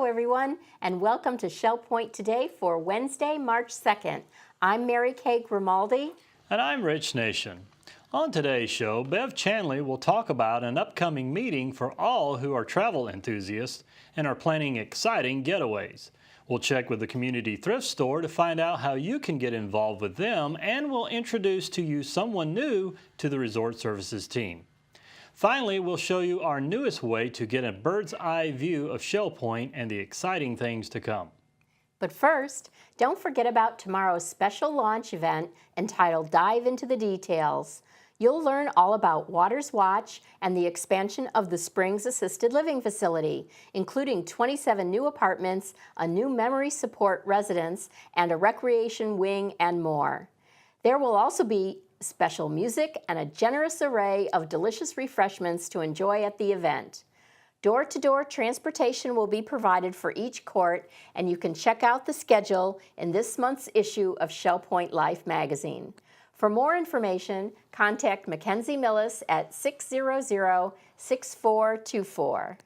everyone, and welcome to Shell Point Today for Wednesday, March 2nd. I'm Mary Kay Grimaldi. And I'm Rich Nation. On today's show, Bev Chandley will talk about an upcoming meeting for all who are travel enthusiasts and are planning exciting getaways. We'll check with the community thrift store to find out how you can get involved with them, and we'll introduce to you someone new to the Resort Services team. Finally, we'll show you our newest way to get a bird's eye view of Shell Point and the exciting things to come. But first, don't forget about tomorrow's special launch event entitled Dive into the Details. You'll learn all about Water's Watch and the expansion of the Springs Assisted Living Facility, including 27 new apartments, a new memory support residence, and a recreation wing, and more. There will also be special music and a generous array of delicious refreshments to enjoy at the event. Door-to-door transportation will be provided for each court, and you can check out the schedule in this month's issue of Shell Point Life magazine. For more information, contact Mackenzie Millis at 600-6424.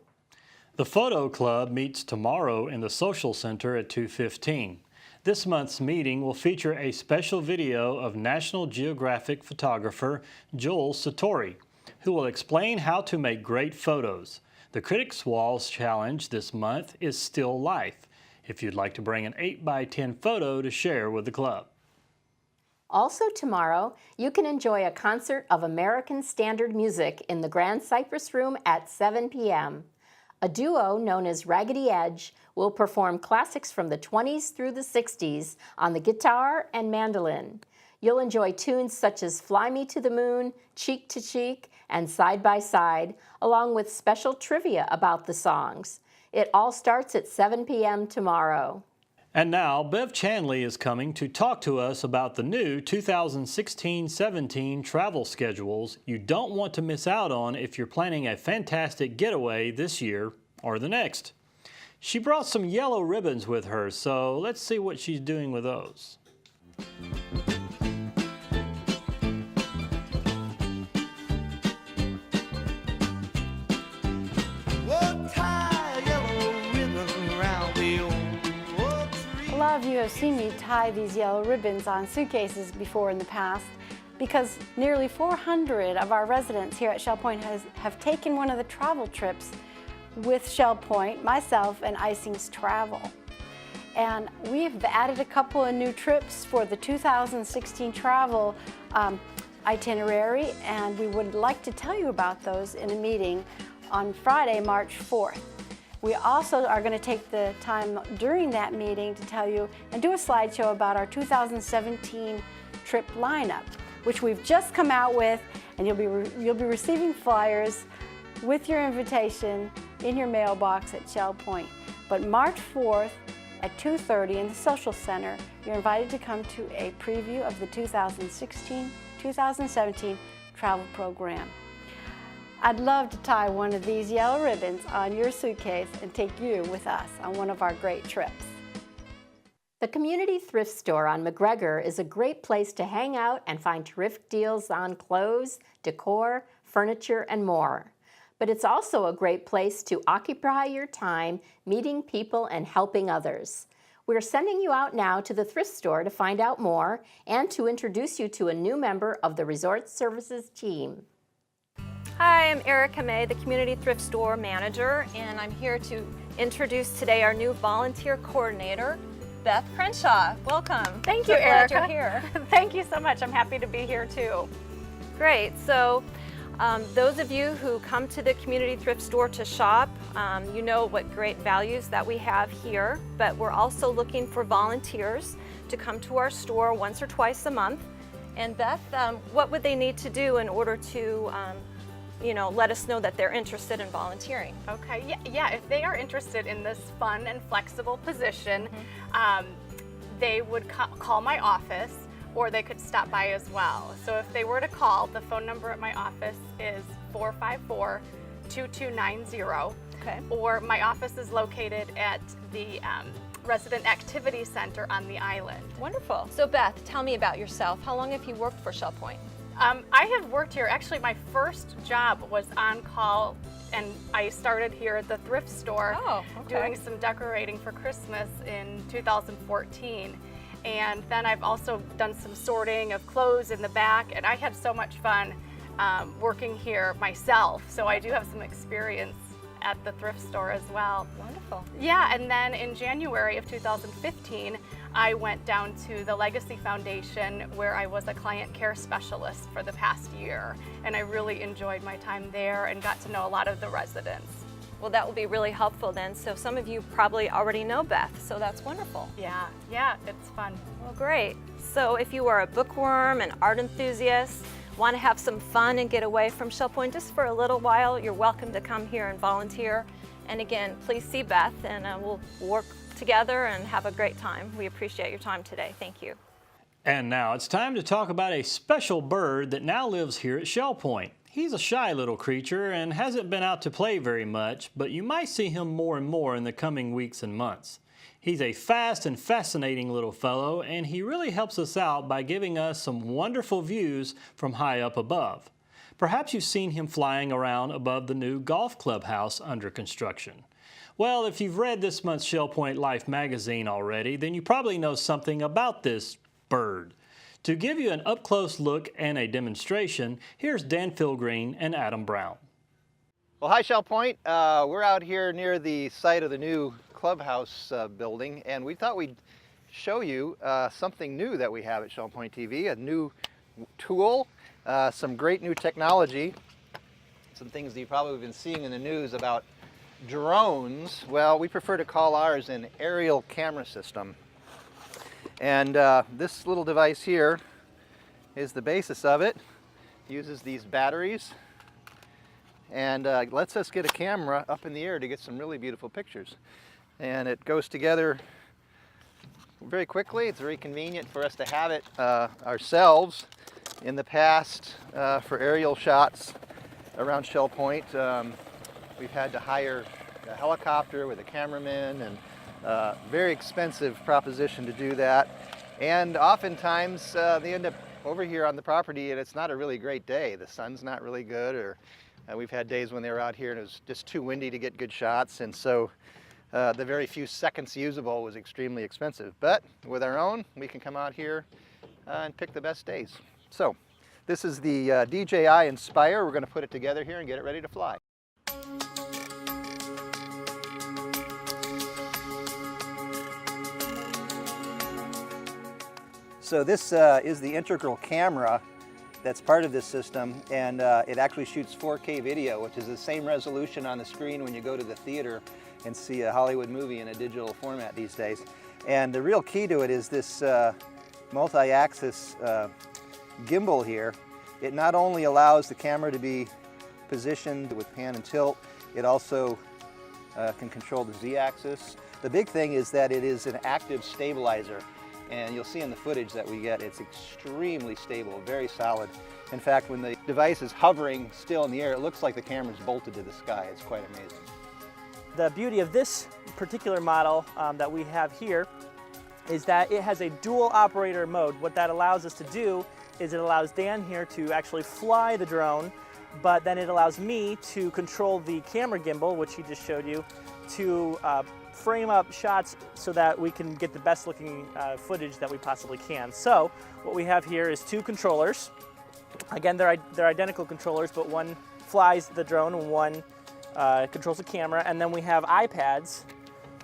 The Photo Club meets tomorrow in the Social Center at 2:15. This month's meeting will feature a special video of National Geographic photographer Joel Satori, who will explain how to make great photos. The Critics' Walls Challenge this month is Still Life, if you'd like to bring an 8x10 photo to share with the club. Also tomorrow, you can enjoy a concert of American Standard Music in the Grand Cypress Room at 7 p.m. A duo known as Raggedy Edge will perform classics from the 20s through the 60s on the guitar and mandolin. You'll enjoy tunes such as Fly Me to the Moon, Cheek to Cheek, and Side by Side, along with special trivia about the songs. It all starts at 7 p.m. tomorrow. And now, Bev Chandley is coming to talk to us about the new 2016-17 travel schedules you don't want to miss out on if you're planning a fantastic getaway this year or the next. She brought some yellow ribbons with her, so let's see what she's doing with those. A lot of you have seen me tie these yellow ribbons on suitcases before in the past, because nearly 400 of our residents here at Shell Point have taken one of the travel trips with Shell Point, myself, and Icing's Travel. And we've added a couple of new trips for the 2016 travel itinerary, and we would like to tell you about those in a meeting on Friday, March 4th. We also are going to take the time during that meeting to tell you and do a slideshow about our 2017 trip lineup, which we've just come out with, and you'll be receiving flyers with your invitation in your mailbox at Shell Point. But March 4th at 2:30 in the Social Center, you're invited to come to a preview of the 2016-2017 travel program. I'd love to tie one of these yellow ribbons on your suitcase and take you with us on one of our great trips. The Community Thrift Store on McGregor is a great place to hang out and find terrific deals on clothes, decor, furniture, and more. But it's also a great place to occupy your time meeting people and helping others. We're sending you out now to the thrift store to find out more and to introduce you to a new member of the Resort Services team. Hi, I'm Erica May, the Community Thrift Store Manager, and I'm here to introduce today our new volunteer coordinator, Beth Crenshaw. Welcome. Thank you, Erica. Erica. You're here. Thank you so much. I'm happy to be here too. Great. So those of you who come to the Community Thrift Store to shop, you know what great values that we have here, but we're also looking for volunteers to come to our store once or twice a month. And Beth, what would they need to do in order to let us know that they're interested in volunteering? Okay, yeah, if they are interested in this fun and flexible position, they would call my office, or they could stop by as well. So if they were to call, the phone number at my office is 454-2290. Okay. Or my office is located at the Resident Activity Center on the island. Wonderful. So Beth, tell me about yourself. How long have you worked for Shell Point? I have worked here, actually my first job was on call and I started here at the thrift store doing some decorating for Christmas in 2014. And then I've also done some sorting of clothes in the back, and I had so much fun working here myself. So I do have some experience at the thrift store as well. Wonderful. Yeah, and then in January of 2015, I went down to the Legacy Foundation where I was a client care specialist for the past year. And I really enjoyed my time there and got to know a lot of the residents. Well, that will be really helpful then. So some of you probably already know Beth, so that's wonderful. Yeah, it's fun. Well, great. So if you are a bookworm, an art enthusiast, want to have some fun and get away from Shell Point just for a little while, you're welcome to come here and volunteer. And again, please see Beth, and we'll work together and have a great time. We appreciate your time today. Thank you. And now it's time to talk about a special bird that now lives here at Shell Point. He's a shy little creature and hasn't been out to play very much, but you might see him more and more in the coming weeks and months. He's a fast and fascinating little fellow, and he really helps us out by giving us some wonderful views from high up above. Perhaps you've seen him flying around above the new golf clubhouse under construction. Well, if you've read this month's Shell Point Life magazine already, then you probably know something about this bird. To give you an up-close look and a demonstration, here's Dan Philgreen and Adam Brown. Well, hi Shell Point. We're out here near the site of the new clubhouse building, and we thought we'd show you something new that we have at Shell Point TV, a new tool, some great new technology, some things that you've probably been seeing in the news about drones. Well, we prefer to call ours an aerial camera system. And this little device here is the basis of it. It uses these batteries and lets us get a camera up in the air to get some really beautiful pictures. And it goes together very quickly. It's very convenient for us to have it ourselves. In the past, for aerial shots around Shell Point, we've had to hire a helicopter with a cameraman, and very expensive proposition to do that. And oftentimes they end up over here on the property and it's not a really great day. The sun's not really good, or we've had days when they were out here and it was just too windy to get good shots, and so the very few seconds usable was extremely expensive. But with our own, we can come out here and pick the best days. So this is the DJI Inspire. We're going to put it together here and get it ready to fly. So this is the integral camera that's part of this system, and it actually shoots 4K video, which is the same resolution on the screen when you go to the theater and see a Hollywood movie in a digital format these days. And the real key to it is this multi-axis gimbal here. It not only allows the camera to be positioned with pan and tilt, it also can control the Z-axis. The big thing is that it is an active stabilizer. And you'll see in the footage that we get, it's extremely stable, very solid. In fact, when the device is hovering still in the air, it looks like the camera's bolted to the sky. It's quite amazing. The beauty of this particular model that we have here is that it has a dual operator mode. What that allows us to do is it allows Dan here to actually fly the drone, but then it allows me to control the camera gimbal, which he just showed you, to frame up shots so that we can get the best looking footage that we possibly can. So what we have here is two controllers. Again, they're identical controllers, but one flies the drone and one controls the camera. And then we have iPads,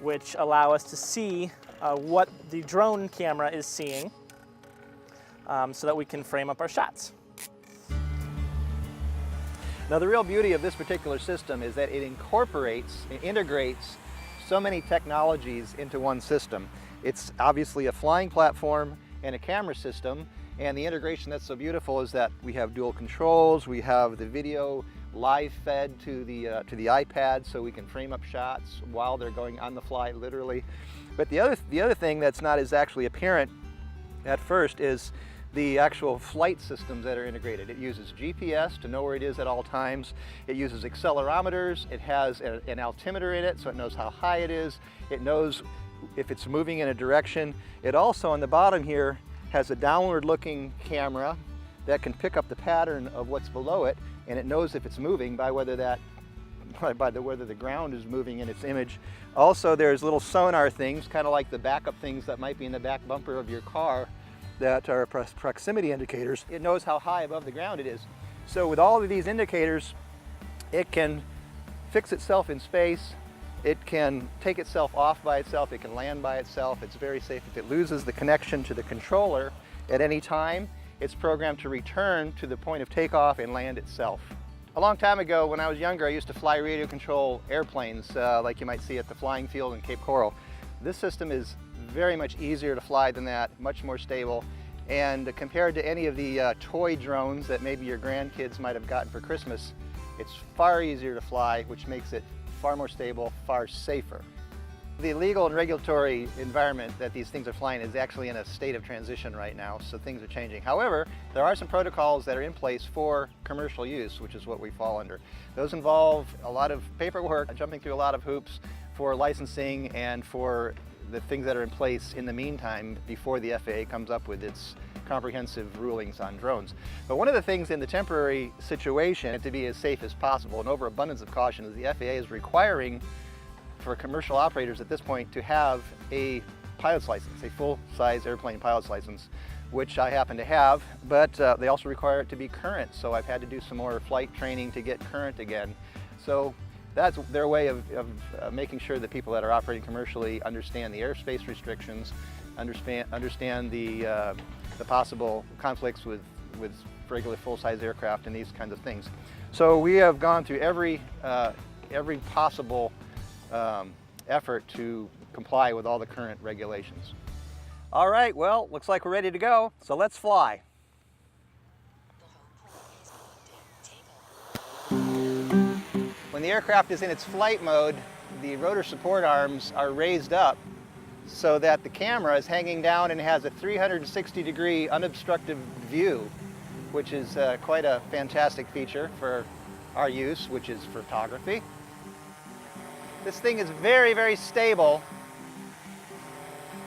which allow us to see what the drone camera is seeing so that we can frame up our shots. Now the real beauty of this particular system is that it integrates so many technologies into one system. It's obviously a flying platform and a camera system, and the integration that's so beautiful is that we have dual controls, we have the video live fed to the iPad so we can frame up shots while they're going on the fly, literally. But the other thing that's not as actually apparent at first is the actual flight systems that are integrated. It uses GPS to know where it is at all times. It uses accelerometers. It has an altimeter in it, so it knows how high it is. It knows if it's moving in a direction. It also, on the bottom here, has a downward-looking camera that can pick up the pattern of what's below it, and it knows if it's moving by whether that by whether the ground is moving in its image. Also, there's little sonar things, kind of like the backup things that might be in the back bumper of your car that are proximity indicators. It knows how high above the ground it is. So with all of these indicators, it can fix itself in space. It can take itself off by itself. It can land by itself. It's very safe. If it loses the connection to the controller at any time, it's programmed to return to the point of takeoff and land itself. A long time ago, when I was younger, I used to fly radio control airplanes like you might see at the flying field in Cape Coral. This system is very much easier to fly than that, much more stable. And compared to any of the toy drones that maybe your grandkids might have gotten for Christmas, it's far easier to fly, which makes it far more stable, far safer. The legal and regulatory environment that these things are flying is actually in a state of transition right now, so things are changing. However, there are some protocols that are in place for commercial use, which is what we fall under. Those involve a lot of paperwork, jumping through a lot of hoops for licensing and for the things that are in place in the meantime before the FAA comes up with its comprehensive rulings on drones. But one of the things in the temporary situation to be as safe as possible, and overabundance of caution, is the FAA is requiring for commercial operators at this point to have a pilot's license, a full-size airplane pilot's license, which I happen to have, but they also require it to be current, so I've had to do some more flight training to get current again. So that's their way of making sure that people that are operating commercially understand the airspace restrictions, understand the possible conflicts with regular full-size aircraft and these kinds of things. So we have gone through every possible effort to comply with all the current regulations. All right, well, looks like we're ready to go, so let's fly. When the aircraft is in its flight mode, the rotor support arms are raised up so that the camera is hanging down and has a 360-degree unobstructed view, which is quite a fantastic feature for our use, which is photography. This thing is very, very stable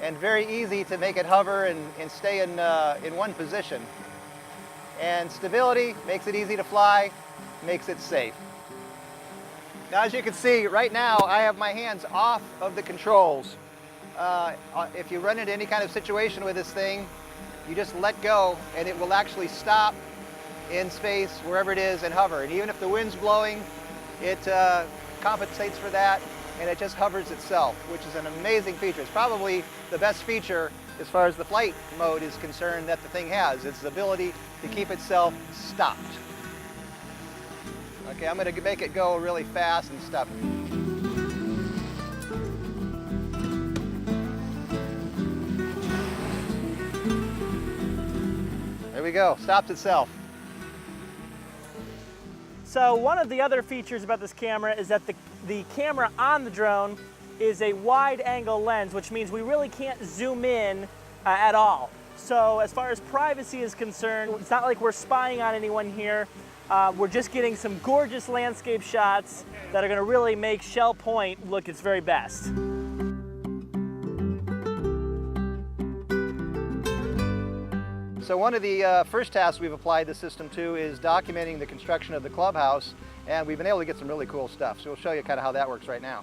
and very easy to make it hover and stay in one position. And stability makes it easy to fly, makes it safe. Now, as you can see, right now I have my hands off of the controls. If you run into any kind of situation with this thing, you just let go and it will actually stop in space wherever it is and hover. And even if the wind's blowing, it compensates for that and it just hovers itself, which is an amazing feature. It's probably the best feature as far as the flight mode is concerned that the thing has. It's the ability to keep itself stopped. Okay, I'm going to make it go really fast and stop it. There we go, stopped itself. So one of the other features about this camera is that the camera on the drone is a wide angle lens, which means we really can't zoom in at all. So as far as privacy is concerned, it's not like we're spying on anyone here. We're just getting some gorgeous landscape shots that are going to really make Shell Point look its very best. So one of the first tasks we've applied the system to is documenting the construction of the clubhouse, and we've been able to get some really cool stuff. So we'll show you kind of how that works right now.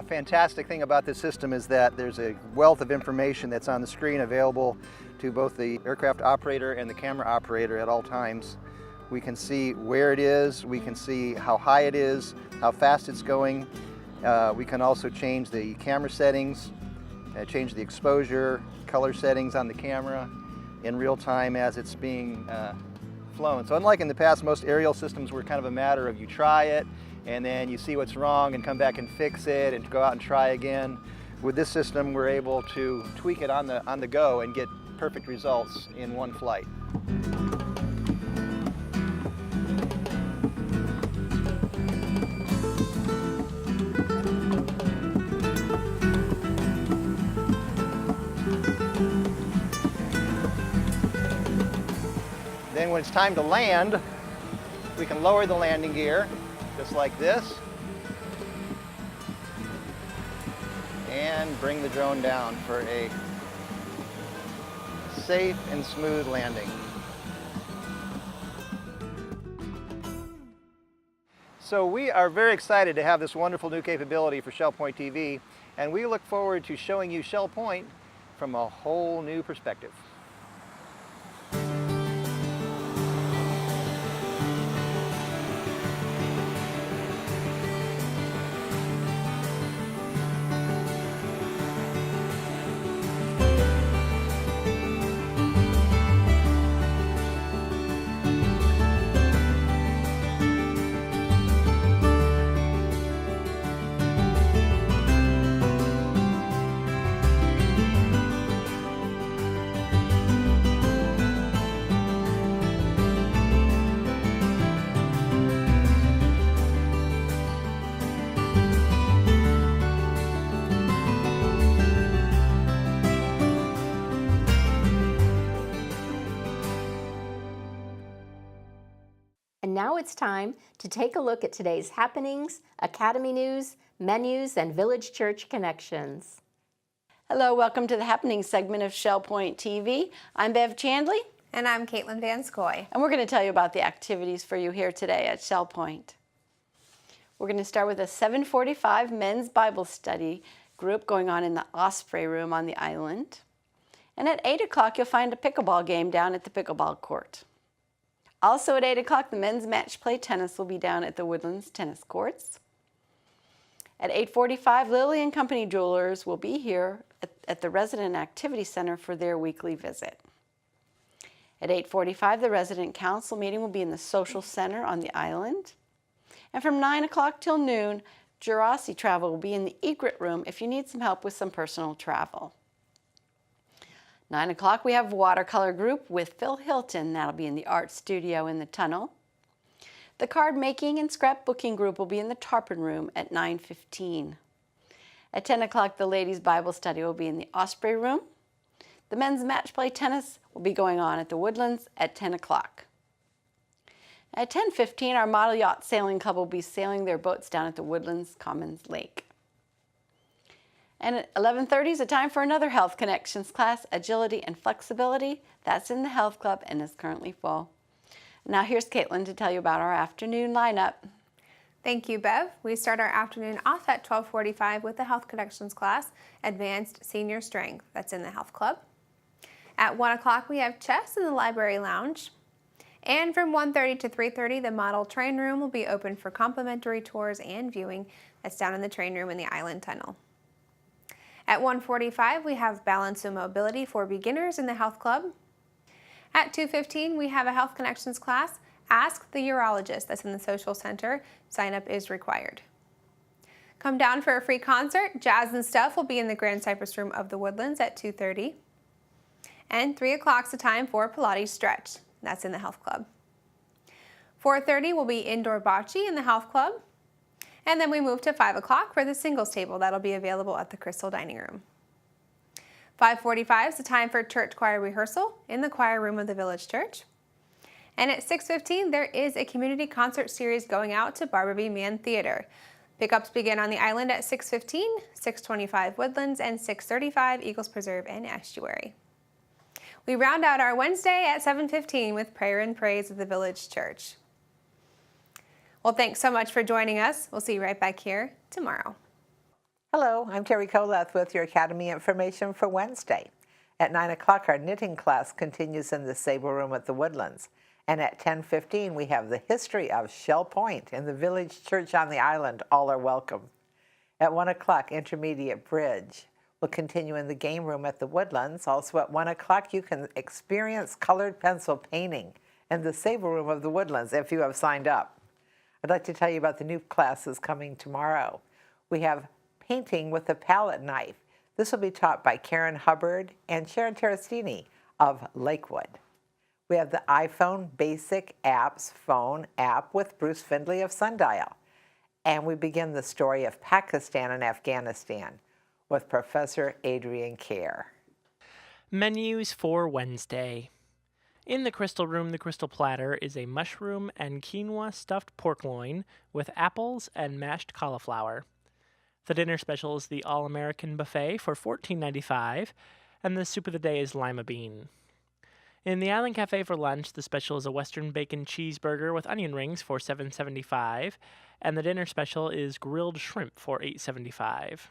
fantastic thing about this system is that there's a wealth of information that's on the screen available to both the aircraft operator and the camera operator at all times. We can see where it is, we can see how high it is, how fast it's going. We can also change the camera settings, change the exposure, color settings on the camera in real time as it's being flown. So unlike in the past, most aerial systems were kind of a matter of you try it and then you see what's wrong and come back and fix it and go out and try again. With this system, we're able to tweak it on the go and get perfect results in one flight. Then when it's time to land, we can lower the landing gear, just like this, and bring the drone down for a safe and smooth landing. So we are very excited to have this wonderful new capability for Shell Point TV, and we look forward to showing you Shell Point from a whole new perspective. And now it's time to take a look at today's happenings, Academy news, menus, and Village Church connections. Hello, welcome to the Happenings segment of Shell Point TV. I'm Bev Chandley. And I'm Caitlin Van Scoy. And we're going to tell you about the activities for you here today at Shell Point. We're going to start with a 7:45 men's Bible study group going on in the Osprey Room on the island. And at 8 o'clock, you'll find a pickleball game down at the pickleball court. Also at 8 o'clock, the men's match play tennis will be down at the Woodlands tennis courts. At 8:45, Lilly and Company Jewelers will be here at the Resident Activity Center for their weekly visit. At 8:45, the Resident Council meeting will be in the Social Center on the island. And from 9 o'clock till noon, Jurassic Travel will be in the egret room if you need some help with some personal travel. 9 o'clock, we have watercolor group with Phil Hilton. That'll be in the art studio in the tunnel. The card making and scrapbooking group will be in the tarpon room at 9:15. At 10 o'clock, the ladies' Bible study will be in the Osprey room. The men's match play tennis will be going on at the Woodlands at 10 o'clock. At 10:15, our Model Yacht Sailing Club will be sailing their boats down at the Woodlands Commons Lake. And at 11:30 is a time for another Health Connections class, Agility and Flexibility. That's in the Health Club and is currently full. Now here's Caitlin to tell you about our afternoon lineup. Thank you, Bev. We start our afternoon off at 12:45 with the Health Connections class, Advanced Senior Strength. That's in the Health Club. At 1 o'clock, we have chess in the Library Lounge. And from 1:30 to 3:30, the Model Train Room will be open for complimentary tours and viewing. That's down in the train room in the Island Tunnel. At 1:45, we have Balance and Mobility for beginners in the Health Club. At 2:15, we have a Health Connections class, Ask the Urologist. That's in the Social Center. Sign up is required. Come down for a free concert. Jazz and Stuff will be in the Grand Cypress Room of the Woodlands at 2:30. And 3 o'clock's the time for Pilates Stretch. That's in the Health Club. 4:30 will be Indoor Bocce in the Health Club. And then we move to 5 o'clock for the singles table. That'll be available at the Crystal Dining Room. 5:45 is the time for church choir rehearsal in the choir room of the Village Church. And at 6:15, there is a community concert series going out to Barbara B. Mann Theater. Pickups begin on the island at 6:15, 6:25 Woodlands, and 6:35 Eagles Preserve and Estuary. We round out our Wednesday at 7:15 with prayer and praise of the Village Church. Well, thanks so much for joining us. We'll see you right back here tomorrow. Hello, I'm Terry Koleth with your Academy information for Wednesday. At 9 o'clock, our knitting class continues in the Sable Room at the Woodlands. And at 10:15, we have the history of Shell Point in the Village Church on the island. All are welcome. At 1 o'clock, Intermediate Bridge will continue in the game room at the Woodlands. Also at 1 o'clock, you can experience colored pencil painting in the Sable Room of the Woodlands if you have signed up. I'd like to tell you about the new classes coming tomorrow. We have painting with a palette knife. This will be taught by Karen Hubbard and Sharon Terrastini of Lakewood. We have the iPhone Basic Apps phone app with Bruce Findlay of Sundial. And we begin the story of Pakistan and Afghanistan with Professor Adrian Kerr. Menus for Wednesday. In the Crystal Room, the Crystal Platter is a mushroom and quinoa stuffed pork loin with apples and mashed cauliflower. The dinner special is the All-American Buffet for $14.95, and the soup of the day is lima bean. In the Island Cafe for lunch, the special is a Western bacon cheeseburger with onion rings for $7.75, and the dinner special is grilled shrimp for $8.75.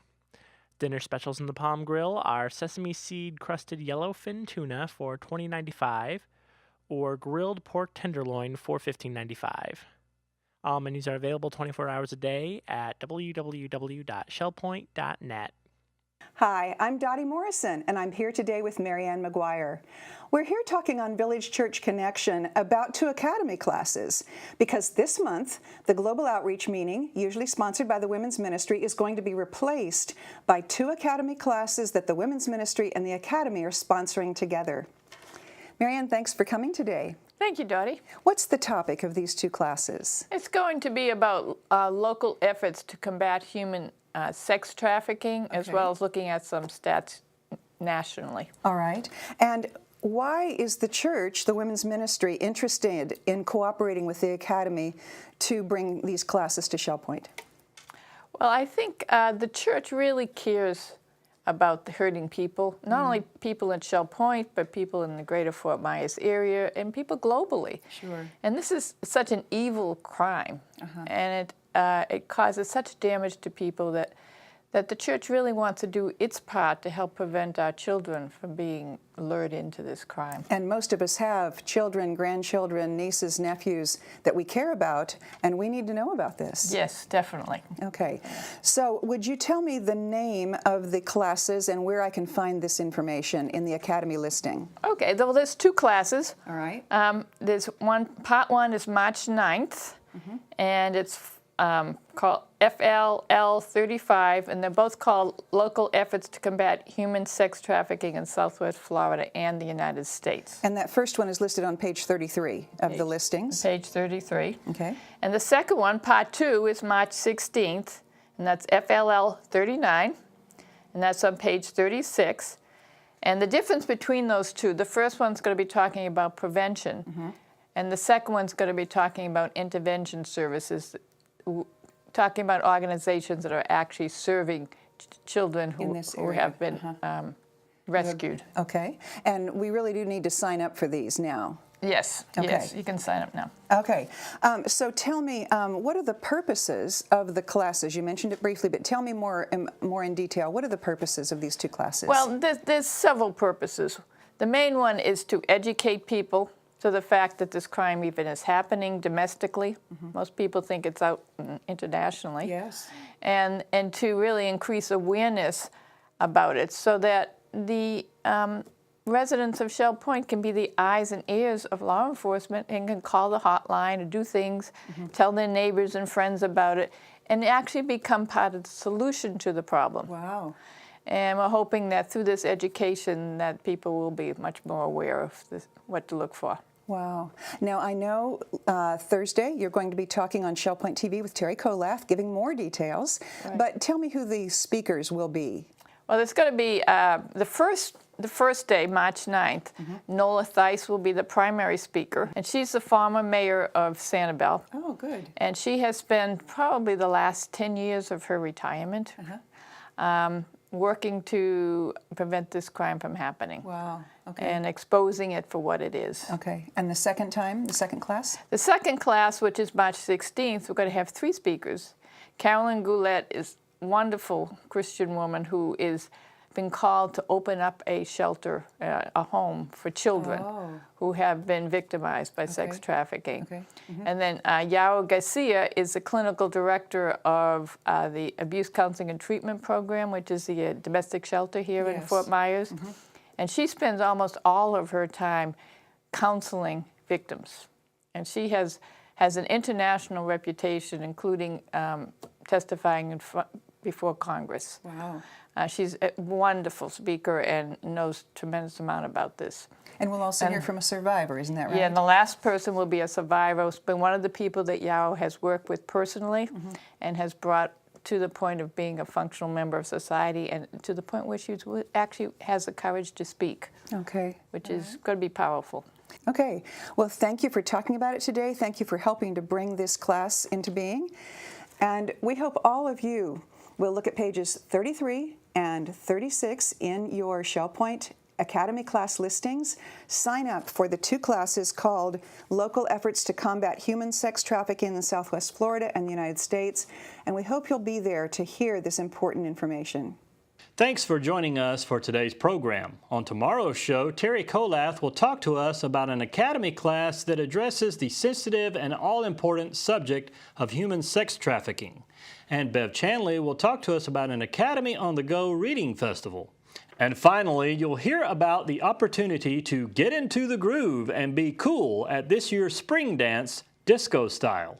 Dinner specials in the Palm Grill are sesame seed crusted yellowfin tuna for $20.95, or grilled pork tenderloin for $15.95. All menus are available 24 hours a day at www.shellpoint.net. Hi, I'm Dotty Morrison, and I'm here today with Marianne Maguire. We're here talking on Village Church Connection about 2 Academy classes, because this month, the Global Outreach Meeting, usually sponsored by the Women's Ministry, is going to be replaced by 2 Academy classes that the Women's Ministry and the Academy are sponsoring together. Marianne, thanks for coming today. Thank you, Dotty. What's the topic of these 2 classes? It's going to be about local efforts to combat human sex trafficking, as well as looking at some stats nationally. All right. And why is the church, the Women's Ministry, interested in cooperating with the Academy to bring these classes to Shell Point? Well, I think the church really cares about the hurting people, not only people in Shell Point, but people in the greater Fort Myers area and people globally. Sure. And this is such an evil crime, and it causes such damage to people that the church really wants to do its part to help prevent our children from being lured into this crime. And most of us have children, grandchildren, nieces, nephews that we care about, and we need to know about this. Yes, definitely. Okay. So would you tell me the name of the classes and where I can find this information in the Academy listing? Okay, well, there's 2 classes. All right. There's one, part 1 is March 9th, and it's called FLL 35, and they're both called Local Efforts to Combat Human Sex Trafficking in Southwest Florida and the United States. And that first one is listed on page 33 of the listings. Page 33. Okay. And the second one, part 2, is March 16th, and that's FLL 39, and that's on page 36. And the difference between those 2, the first one's going to be talking about prevention, and the second one's going to be talking about intervention services, talking about organizations that are actually serving children who have been rescued. Okay. And we really do need to sign up for these now. Yes. Okay. Yes, you can sign up now. Okay. So tell me, what are the purposes of the classes? You mentioned it briefly, but tell me more in detail. What are the purposes of these 2 classes? Well, there's several purposes. The main one is to educate people to the fact that this crime even is happening domestically. Most people think it's out internationally. Yes. And to really increase awareness about it so that the residents of Shell Point can be the eyes and ears of law enforcement and can call the hotline and do things, tell their neighbors and friends about it, and actually become part of the solution to the problem. Wow. And we're hoping that through this education that people will be much more aware of what to look for. Wow. Now, I know Thursday you're going to be talking on Shell Point TV with Terry Koleth, giving more details. Right. But tell me who the speakers will be. Well, it's going to be the first day, March 9th. Nola Theis will be the primary speaker, and she's the former mayor of Sanibel. Oh, good. And she has spent probably the last 10 years of her retirement working to prevent this crime from happening. Wow. Okay. And exposing it for what it is. Okay. And the second class? The second class, which is March 16th, we're going to have 3 speakers. Carolyn Goulet wonderful Christian woman who is been called to open up a shelter, a home for children who have been victimized by sex trafficking. And then Yao Garcia is the clinical director of the Abuse Counseling and Treatment Program, which is the domestic shelter here in Fort Myers. And she spends almost all of her time counseling victims. And she has an international reputation, including testifying before Congress. Wow. She's a wonderful speaker and knows a tremendous amount about this. And we'll also hear from a survivor, isn't that right? Yeah, and the last person will be a survivor. It's been one of the people that Yao has worked with personally and has brought to the point of being a functional member of society and to the point where she actually has the courage to speak. Okay. Which is going to be powerful. Okay. Well, thank you for talking about it today. Thank you for helping to bring this class into being. And we hope all of you will look at pages 33 and 36 in your Shell Point Academy class listings. Sign up for the 2 classes called Local Efforts to Combat Human Sex Trafficking in Southwest Florida and the United States. And we hope you'll be there to hear this important information. Thanks for joining us for today's program. On tomorrow's show, Terry Kolath will talk to us about an academy class that addresses the sensitive and all-important subject of human sex trafficking. And Bev Chandley will talk to us about an Academy on the Go reading festival. And finally, you'll hear about the opportunity to get into the groove and be cool at this year's spring dance, disco style.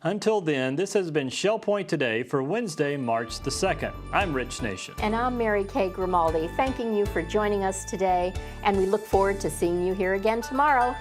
Until then, this has been Shell Point Today for Wednesday, March the 2nd. I'm Rich Nation. And I'm Mary Kay Grimaldi, thanking you for joining us today, and we look forward to seeing you here again tomorrow.